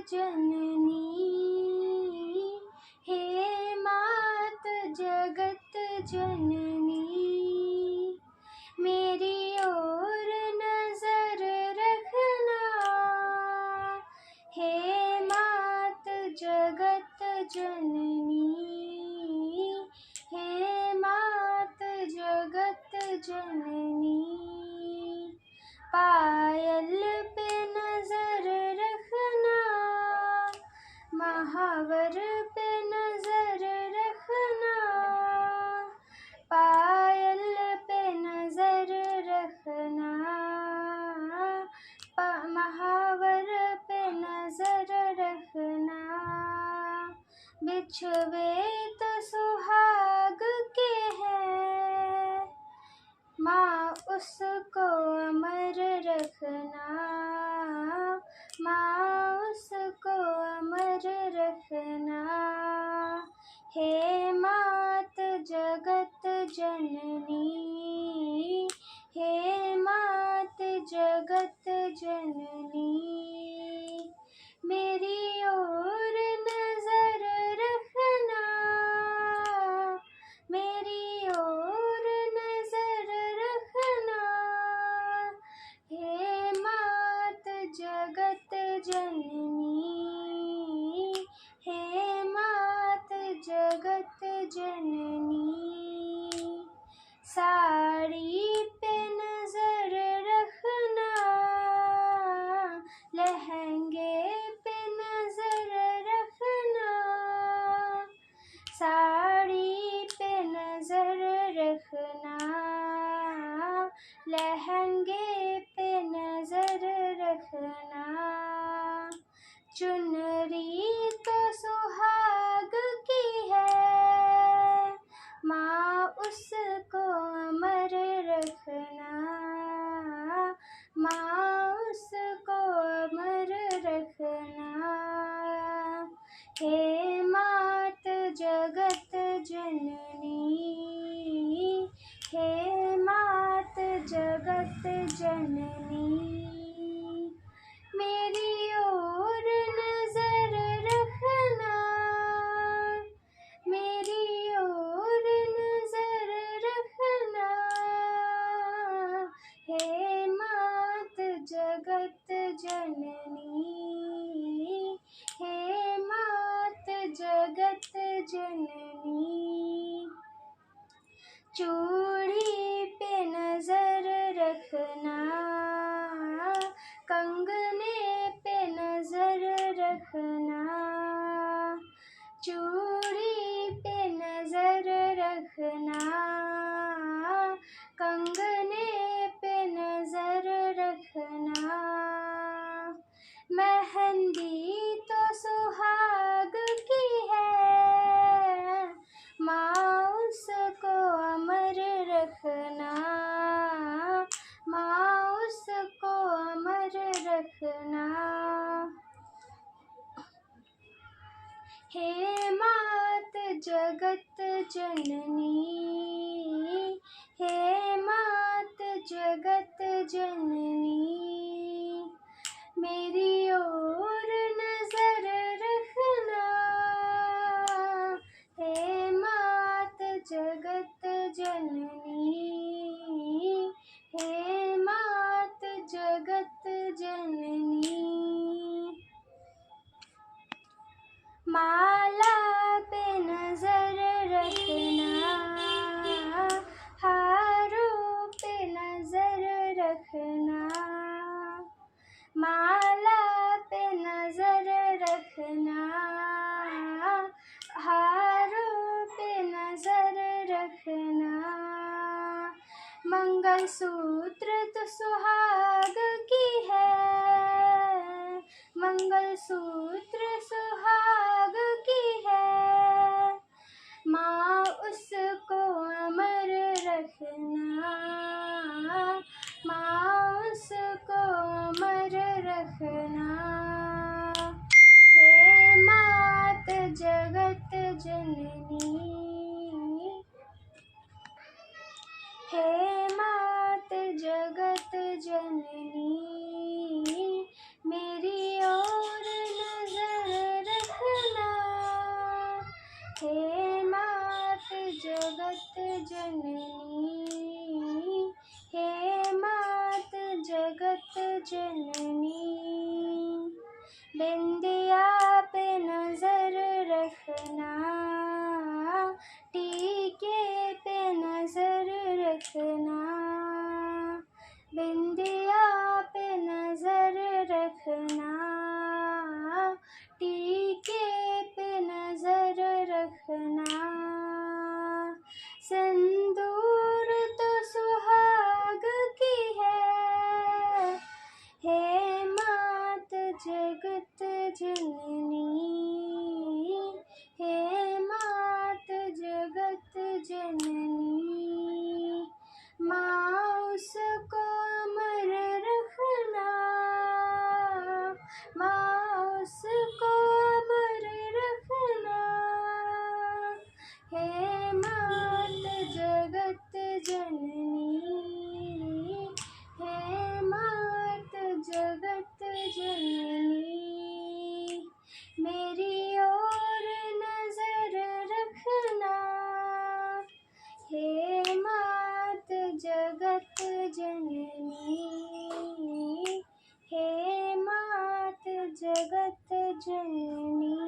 जननी, हे मात जगत जननी, मेरी ओर नजर रखना, हे मात जगत जननी, हे मात जगत जननी। पायल पे नजर रखना, महावर पे नजर रखना, पायल पे नजर रखना, महावर पे नजर रखना। बिछुए तो सुहाग के हैं, माँ उसको अमर रखना, माँ उसको अमर रखना। हे मात जगत जननी, हे मात जगत जननी, मेरी ओर नजर रखना, मेरी ओर नजर रखना, हे मात जगत जननी, हे मात जगत जननी। साड़ी पे नजर रखना, लहंगे पे नजर रखना, साड़ी पे नजर रखना, लहंगे पे नजर रखना। चुनरी तो सुहाग की है, माँ उसको अमर रखना, माँ उसको अमर रखना। हे मात जगत जननी, हे मात जगत जननी, मेरी ओर नजर रखना, मेरी ओर नजर रखना, हे मात जगत जननी, हे मात जगत जननी। चूड़ी पे नजर रखना, कंगने पे नजर रखना, चूड़ी पे नजर रखना, कंगने पे नजर रखना। मेहंदी तो सुहाग की है, माँ उसको अमर रखना, माँ उसको अमर रखना। हे मात जगत जननी, हे मात जगत जननी, मेरी ओर नजर रखना, हे मात जगत जननी, हे मात जगत जननी। माला पे नजर रखना, हारों पे नजर रखना, माला पे नजर रखना, हारों पे नजर रखना। मंगलसूत्र तो सुहाग की है, मंगलसूत्र सुहाग की है, माँ उसको अमर रखना, माँ उसको अमर रखना। हे मात जगत जननी, हे मात जगत जननी, मेरी ओर नजर जगत जननी। बिंदिया पे नजर रखना, टीके पे नजर रखना। बिंदिया पे नजर रखना, टीके पे नजर रखना। सिंदूर तो सुहाग की है मात जगत जननी। हे मात जगत जननी। माँ उसको अमर रखना, माँ उसको अमर रखना। हे मात जगत जननी, हे मात जगत जननी। मेरी ओर नजर रखना, हे मात जगत जननी। हे मात जगत जननी।